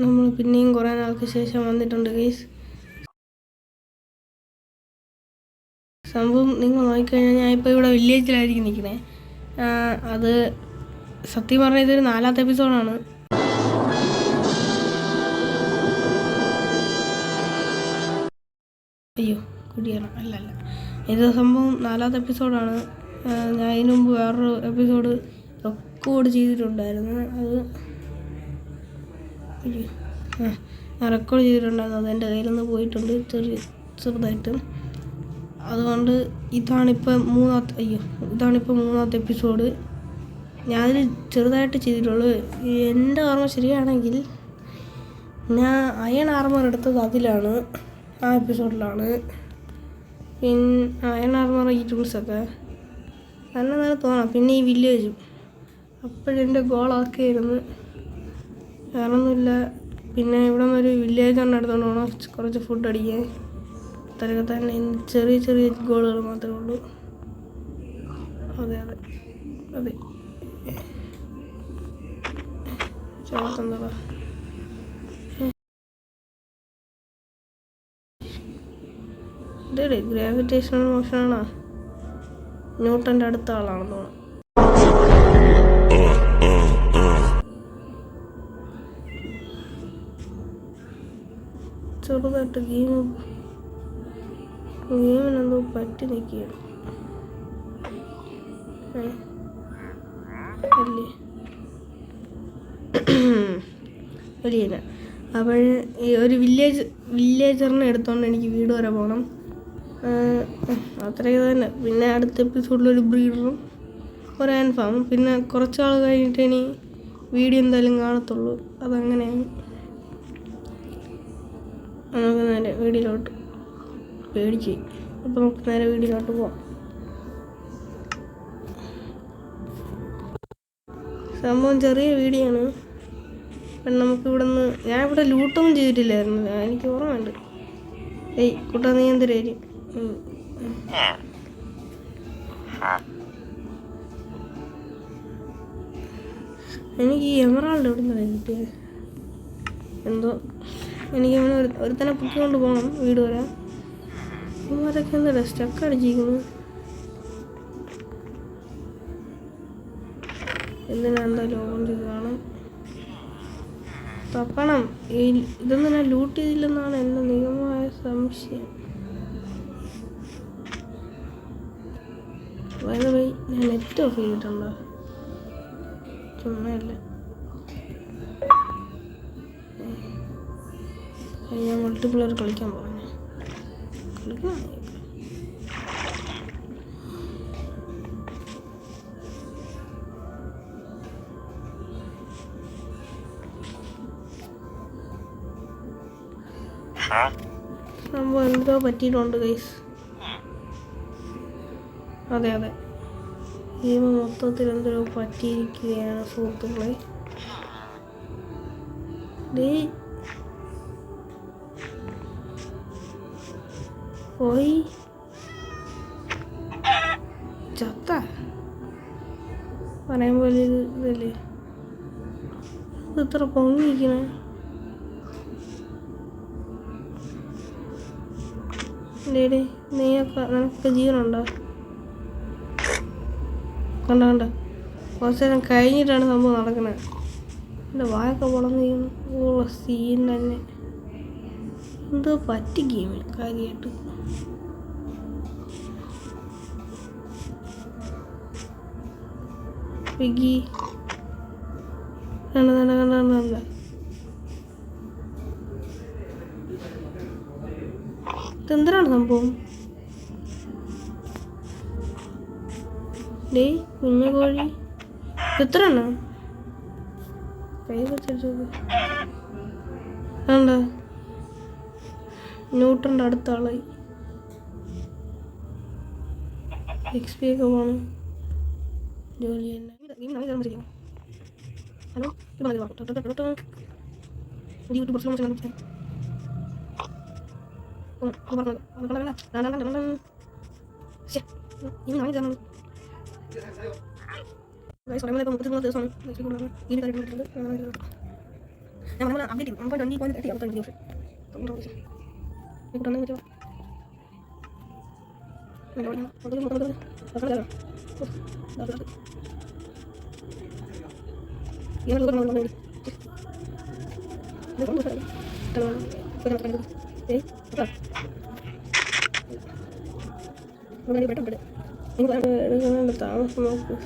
നമ്മൾ പിന്നെയും കുറേ നാൾക്ക് ശേഷം വന്നിട്ടുണ്ട് ഗൈസ്. സംഭവം നിങ്ങൾ നോക്കിക്കഴിഞ്ഞാൽ ഞാൻ ഇപ്പോൾ ഇവിടെ വില്ലേജിലായിരിക്കും നിൽക്കുന്നത്. അത് സത്യം പറഞ്ഞാൽ ഇതൊരു 4ാമത്തെ എപ്പിസോഡാണ്. അയ്യോ കുടിയാണ് അല്ലല്ല, ഇത് സംഭവം 4ാമത്തെ എപ്പിസോഡാണ്. ഞാൻ അതിന് മുമ്പ് വേറൊരു എപ്പിസോഡ് റെക്കോർഡ് ചെയ്തിട്ടുണ്ടായിരുന്നു. അത് ഞാൻ റെക്കോർഡ് ചെയ്തിട്ടുണ്ടായിരുന്നു. അത് എൻ്റെ കയ്യിൽ നിന്ന് പോയിട്ടുണ്ട് ചെറുതായിട്ട്. അതുകൊണ്ട് ഇതാണിപ്പോൾ 3ാമത്തെ എപ്പിസോഡ്. ഞാനതിൽ ചെറുതായിട്ട് ചെയ്തിട്ടുള്ളൂ. എൻ്റെ ഓർമ്മ ശരിയാണെങ്കിൽ ഞാൻ അയൺ ആർമർ എടുത്തത് അതിലാണ്, ആ എപ്പിസോഡിലാണ്. പിന്നെ അയൺ ആർമർ ഈ ടൂൾസൊക്കെ തന്നെ തോന്നാം. പിന്നെ ഈ വില്ലേജും അപ്പോഴെൻ്റെ ഗോളാക്കിയായിരുന്നു. വേറൊന്നുമില്ല. പിന്നെ ഇവിടെ നിന്നൊരു വില്ലേജ് കൊണ്ട് എടുത്തുകൊണ്ട് പോകണം, കുറച്ച് ഫുഡ് അടിക്കാൻ. അത്രയൊക്കെ തന്നെ. ചെറിയ ചെറിയ ഗോളുകൾ മാത്രമേ ഉള്ളൂ. അതെ അതെ അതെ ചോർത്തെന്താ ഇതേ ഗ്രാവിറ്റേഷണൽ മോഷനാണോ? ന്യൂട്ടൻ്റെ അടുത്ത ആളാണെന്ന് തോന്നുന്നു. ചെറുതായിട്ട് ഗെയിമിനെന്തോ പറ്റി നിൽക്കുകയാണ് അല്ലേ വലിയ. അപ്പോൾ ഈ ഒരു വില്ലേജറിനെ എടുത്തോണ്ട് എനിക്ക് വീട് വരെ പോകണം. അത്രയൊക്കെ തന്നെ. പിന്നെ അടുത്ത എപ്പിസോഡിലൊരു ബ്രീഡറും ഒരു ആൻഫാമും. പിന്നെ കുറച്ചാൾ കഴിഞ്ഞിട്ട് ഇനി വീഡിയോ എന്തായാലും കാണത്തുള്ളൂ. അതങ്ങനെയാണ്. നമുക്ക് നേരെ വീഡിയോയിലോട്ട് പേടിച്ച്. അപ്പോൾ നമുക്ക് നേരെ വീഡിയോയിലോട്ട് പോവാം. സംഭവം ചെറിയ വീഡിയോ ആണ്. പിന്നെ നമുക്ക് ഞാനിവിടെ ലൂട്ടൊന്നും ചെയ്തിട്ടില്ലായിരുന്നു. എനിക്ക് ഓർമ്മയുണ്ട്. കുട്ടാ നീ എന്തൊരു എനിക്ക് ഈ എമറാൾഡ് എവിടെ നിന്നാണ് കിട്ടിയത് എന്തോ. എനിക്ക് അവനെ ഒരുത്തനെ പൊക്കിക്കൊണ്ട് പോകണം വീട് വരാൻ. ഇവരൊക്കെ എന്താ സ്റ്റക്ക് അടിച്ചിരിക്കുന്നു. എന്തിനാ എന്തായാലും ഓപ്പൺ ചെയ്ത് കാണാം. തപ്പണം. ഇതൊന്നും ഞാൻ ലൂട്ട് ചെയ്തില്ലെന്നാണ് എൻ്റെ നിഗമമായ സംശയം. വൈ ഞാൻ നെറ്റ് ഓഫ് ചെയ്തിട്ടുണ്ടോ? ചുമ്മയല്ല. ഞാൻ മൾട്ടിപ്ലെയർ കളിക്കാൻ പറഞ്ഞു. കളിക്കണം. സംഭവം എന്തോ പറ്റിയിട്ടുണ്ട് ഗൈസ്. അതെ അതെ, ഗെയിം മൊത്തത്തിൽ എന്തോ പറ്റിയിരിക്കുകയാണ് സുഹൃത്തുക്കളെ. പോയി ചത്ത പറയാൻ പോലെ ഇതല്ലേ. ഇത് ഇത്ര പൊങ്ങിയിരിക്കണേ. ഡേഡേ നിനക്ക് ജീവനുണ്ടോ? കണ്ട കുറച്ച് നേരം കഴിഞ്ഞിട്ടാണ് സംഭവം നടക്കുന്നത്. എൻ്റെ വായൊക്കെ വളർന്നിരിക്കുന്നു. ഉള്ള സീൻ തന്നെ. എന്തോ പറ്റി ഗെയിമിൽ കാര്യമായിട്ട്. പിഗി കണ്ട ഇതെന്തിനാണ് സംഭവം? കുഞ്ഞു കോഴി എത്ര എണ്ണ കൈ വെച്ചത് വേണ്ട. ന്യൂട്ടൻ്റെ അടുത്ത ആളായി. XP ഒക്കെ പോകണം. ജോലി തന്നെ. ഹലോ ഞാൻ നമ്മൾ അപ്ഡേറ്റ് ചെയ്തു 1.20.30 അവർക്ക് ദിവസം ഇവിടെ വെച്ചോ താമസം നോക്ക്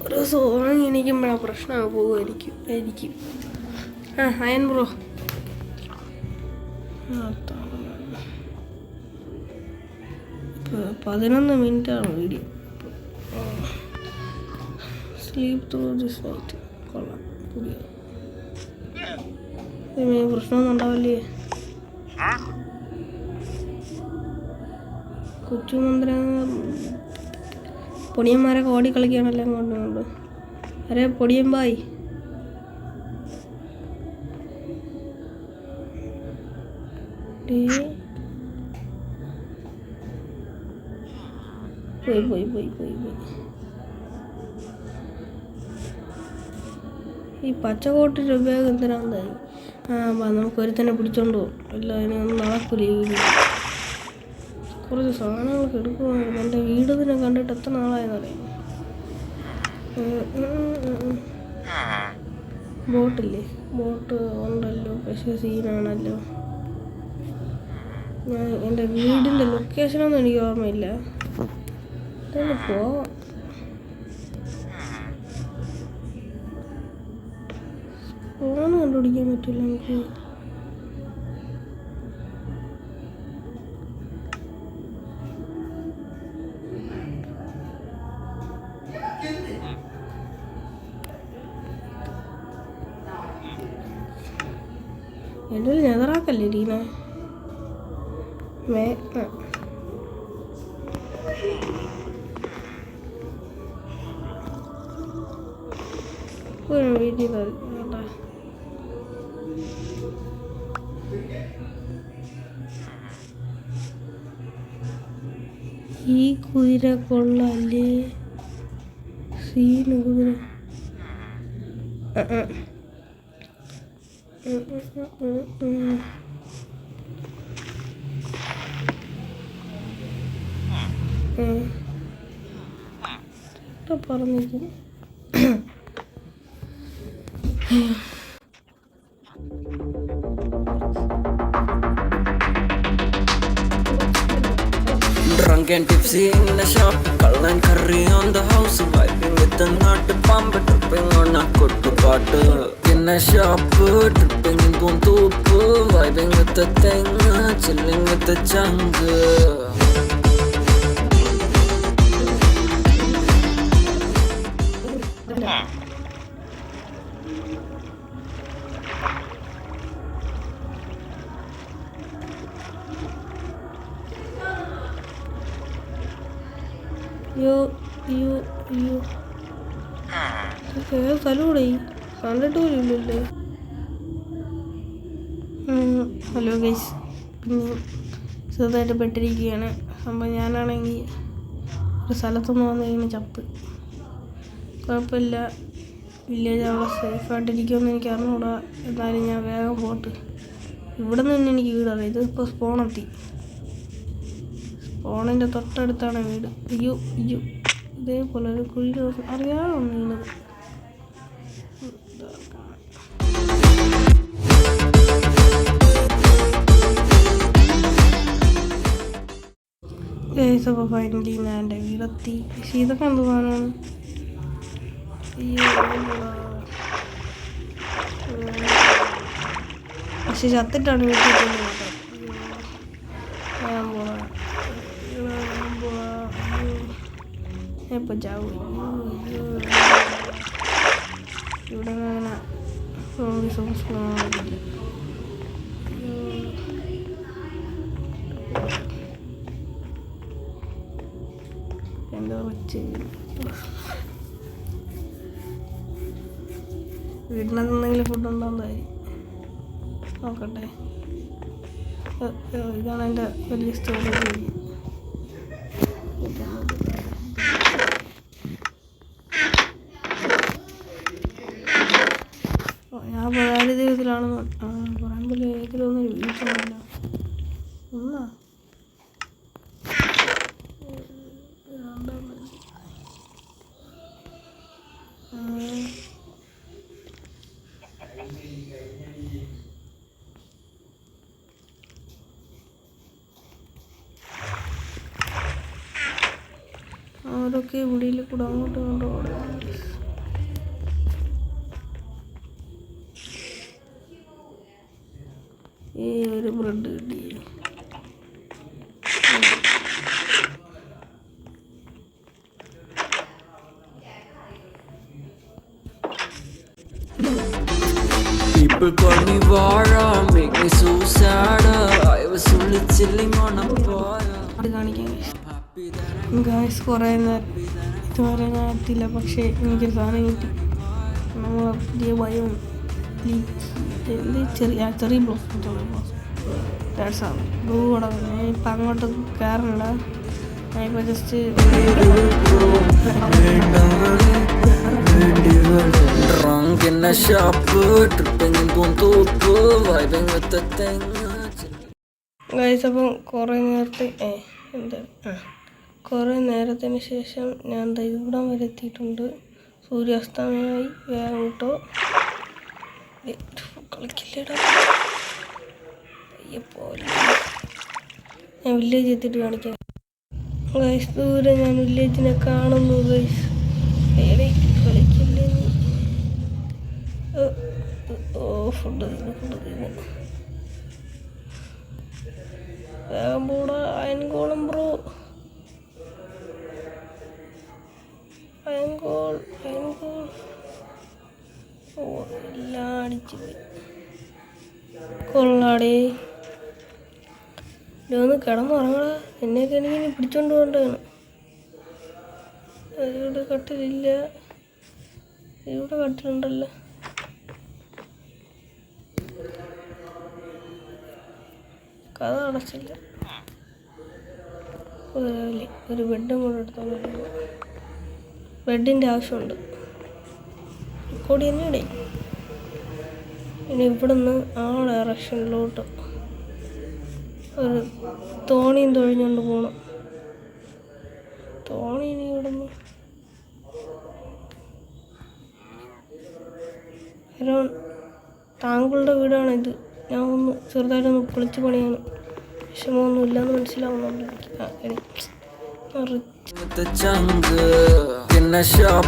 ഒരു ദിവസം ഉറങ്ങി എണീക്കുമ്പോഴാണ് പ്രശ്നമാണ് പോകുമായിരിക്കും അയൻ ബ്രോ ഇപ്പോൾ 11 മിനിറ്റാണ് video sleep through this night കൊള്ളാം പുതിയ പ്രശ്നമൊന്നും ഉണ്ടാവില്ലേ കൊച്ചുമന്ത്രി പൊടിയന്മാരൊക്കെ ഓടിക്കളിക്കുകയാണല്ലോ അങ്ങോട്ടും അരെ പൊടിയമ്പായി പോയി ഈ പച്ചക്കോട്ടിൻ്റെ ഉപയോഗം എന്തിനാണെന്നായി നമുക്ക് ഒരുത്തന്നെ പിടിച്ചോണ്ട് പോകും എല്ലാം അതിനൊന്നും നടക്കൂല ഈ വീട് കുറച്ച് സാധനങ്ങളൊക്കെ എടുക്കുമായിരുന്നു എൻ്റെ വീട് തന്നെ കണ്ടിട്ട് എത്ര നാളായെന്നറിയാം ബോട്ടില്ലേ ബോട്ട് ഉണ്ടല്ലോ പക്ഷേ സീനാണല്ലോ ഞാൻ എൻ്റെ വീടിൻ്റെ ലൊക്കേഷനൊന്നും എനിക്ക് ഓർമ്മയില്ല ഇതൊന്ന് പോവാം ഫോൺ കണ്ടുപിടിക്കാൻ പറ്റില്ല നമുക്ക് എൻ്റെ ഒരു നെതറാക്കല്ലേ ഇരിക്കണേ വീട്ടിൽ കേട്ടാ ഈ കുതിര കൊള്ളല്ലേ സീന് കുതിര പറഞ്ഞിരിക്കും Drunk and tipsy in the shop, Kal and curry on the house, vibing with the nut pump, tripping on a kuttu paatu. In a shop, tripping in Puntup, vibing with the thing, chilling with the chunk. തലൂടെ കണ്ടിട്ട് പോലും ഇല്ലല്ലേ hello guys പിന്നെ ചെറുതായിട്ട് പെട്ടിരിക്കുകയാണ് സംഭവം ഞാനാണെങ്കിൽ ഒരു സ്ഥലത്തുനിന്ന് വന്ന് കഴിഞ്ഞ് ചത്ത് കുഴപ്പമില്ല വില്ലേജ് അവിടെ സേഫായിട്ടിരിക്കുമെന്ന് എനിക്ക് അറിഞ്ഞുകൂടാ എന്നാലും ഞാൻ വേഗം പോട്ട് ഇവിടെ നിന്ന് തന്നെ എനിക്ക് വീടറിയാം ഇതിപ്പോൾ സ്പോണെത്തി സ്പോണിൻ്റെ തൊട്ടടുത്താണ് വീട് അയ്യോ ഇതേപോലെ ഒരു കുഴി അറിയാതെ വീണത് അപ്പോൾ ഫൈനലി ഞാൻ എൻ്റെ വീടെത്തി പക്ഷേ ഇതൊക്കെ എന്ത് പോകാനാണ് പക്ഷെ ചത്തിട്ടാണ് വീട്ടിൽ ഇപ്പം ചാവും ഇവിടെ അങ്ങനെ എന്താ വെച്ച് വീട്ടിനകത്ത് എന്തെങ്കിലും ഫുഡ് ഉണ്ടാകുന്നതായി നോക്കട്ടെ. ഇതാണ് എൻ്റെ വലിയ സ്റ്റോറേജ്. ഞാൻ പറയാതെ ഇതിലാണെന്ന് പറയുമ്പോൾ ഏതിലൊന്നും വീട്ടിലല്ല ഒന്നാ അവരൊക്കെ ഇവിടെയിൽ കൂടെ അങ്ങോട്ട് കൊണ്ടുപോകും. ഈ ഒരു ബ്രെഡ് കിട്ടി. People call me Vara, make me so sad. I was only chilling on a bar. അത് കാണിക്കാൻ ഗായ്സ് കുറേ നേരം ഇതുവരെ ഞാൻ എത്തില്ല. പക്ഷേ എനിക്കൊരു സാധനം കിട്ടി. നമ്മൾ പുതിയ ഭയം ചെറിയ ബ്ലോസ് ബ്ലൂ കൂടെ. ഞാൻ ഇപ്പം അങ്ങോട്ട് കയറില്ല. ഞാൻ ഇപ്പം just Drunk in a shop, tripping in Pontopo, vibing with the thing. Guys അപ്പം കുറേ നേരത്തിന് ശേഷം ഞാൻ ഇവിടം വരെ എത്തിയിട്ടുണ്ട്. സൂര്യാസ്തമയമായി. വേഗം കിട്ടോ കളിക്കില്ലടാ. പോലെ ഞാൻ വില്ലേജ് എത്തിയിട്ട് കാണിക്കാം. ഗൈസ് ദൂരെ ഞാൻ വില്ലേജിനെ കാണുന്നു. ഗൈസ് കളിക്കില്ലേ നീ? ഫുഡ് വേഗം പോടാ. അയൻകോളം ബ്രോ. അയൻകോൾ എല്ലാം അടിച്ചു പോയി. കൊള്ളാടേ. ഒന്ന് കിടന്നുറങ്ങടാ. എന്നെയൊക്കെ എനിക്കിനി പിടിച്ചോണ്ട് പോകേണ്ടതാണ്. ഇവിടെ കട്ടിലില്ല. ഇവിടെ കട്ടിലുണ്ടല്ലോ. കഥ അടച്ചില്ല. ഒരു ബെഡും കൂടെ എടുത്തോളൂ. ബെഡിൻ്റെ ആവശ്യമുണ്ട്. കൂടി തന്നെ ഇടേ. ഇനി ഇവിടുന്ന് ആ ഡയറക്ഷനിലോട്ട് ഒരു തോണിയും തൊഴിഞ്ഞുകൊണ്ട് പോകണം. തോണി ഇനി ഇവിടുന്ന് താങ്കളുടെ വീടാണിത്. ഞാൻ ഒന്ന് ചെറുതായിട്ടൊന്ന് പൊളിച്ച് പണിയാണ്. വിഷമമൊന്നും ഇല്ലെന്ന് മനസ്സിലാവുന്നുണ്ട് എനിക്ക്. With the jungle in a shop,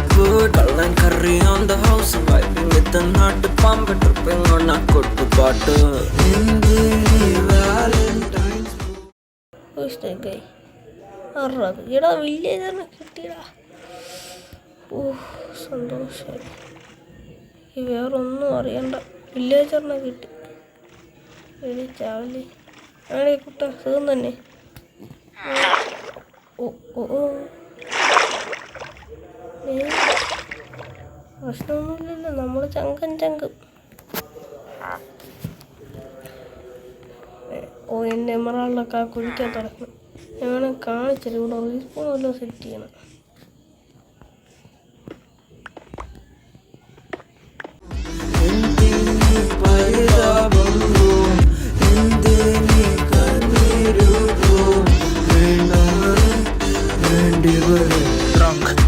kallan curry on the house, vibing with the nut pump, tripping on a kottu paattu. In the Valentine's Who's that guy? എടാ വില്ലേജറിനെ കിട്ടിയടാ. സന്തോഷമായി. ഈ വേറൊന്നും അറിയണ്ട. വില്ലേജറിനെ കിട്ടി. എടി ചാവലി. ആണേ കുട്ട സുഖം തന്നെ. പ്രശ്നമൊന്നുമില്ലല്ലോ. നമ്മൾ ചങ്ക് എൻ്റെ എമറാളിലൊക്കെ ആ കുഴിക്കാൻ തുടങ്ങി. ഞാൻ കാണിച്ചില്ല. ഇവിടെ റീസ്പോൺ വല്ലതും സെറ്റ് ചെയ്യണം.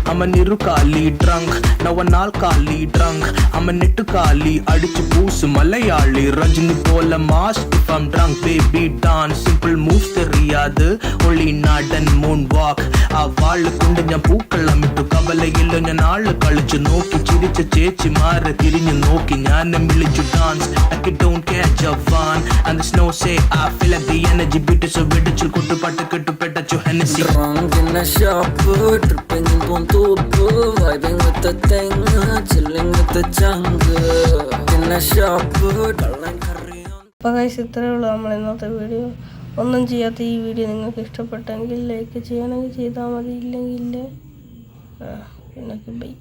I'm a nirukali drunk, now a nalkali drunk. I'm a nittukali, adichu poosu malayali. Rajini pola mask if I'm drunk, baby dance. Simple moves theriyadu, only nadan moonwalk. ആ വാള് കൊണ്ട് ഞാൻ പൂക്കള്ളം ഇട്ടു. കവലയില്ലോ ഞാൻ ആള് കളിച്ചു നോക്കി. ചിരിച്ച ചേച്ചിമാരെ തിരിഞ്ഞു നോക്കി. ഞാനും വിളിച്ചു dance. I don't catch a fun and the snow say I feel like the energy beat so വെടിച്ചു കൊട്ടുപാട്ട് കെട്ടുപെട്ടു Hennessy. Drunk in a shop, tripping in Pontopo, vibing with the thing, chilling with the jungle in a shop, kallan curry on. അപ്പോൾ guys ഇത്രയേ ഉള്ളൂ നമ്മൾ ഇന്നത്തെ video. ഒന്നും ചെയ്യാത്ത ഈ video നിങ്ങൾക്ക് ഇഷ്ടപ്പെട്ടെങ്കിൽ ലൈക്ക് ചെയ്യണമെങ്കിൽ ചെയ്താൽ മതി. ഇല്ലെങ്കിൽ പിന്നെ ബൈ.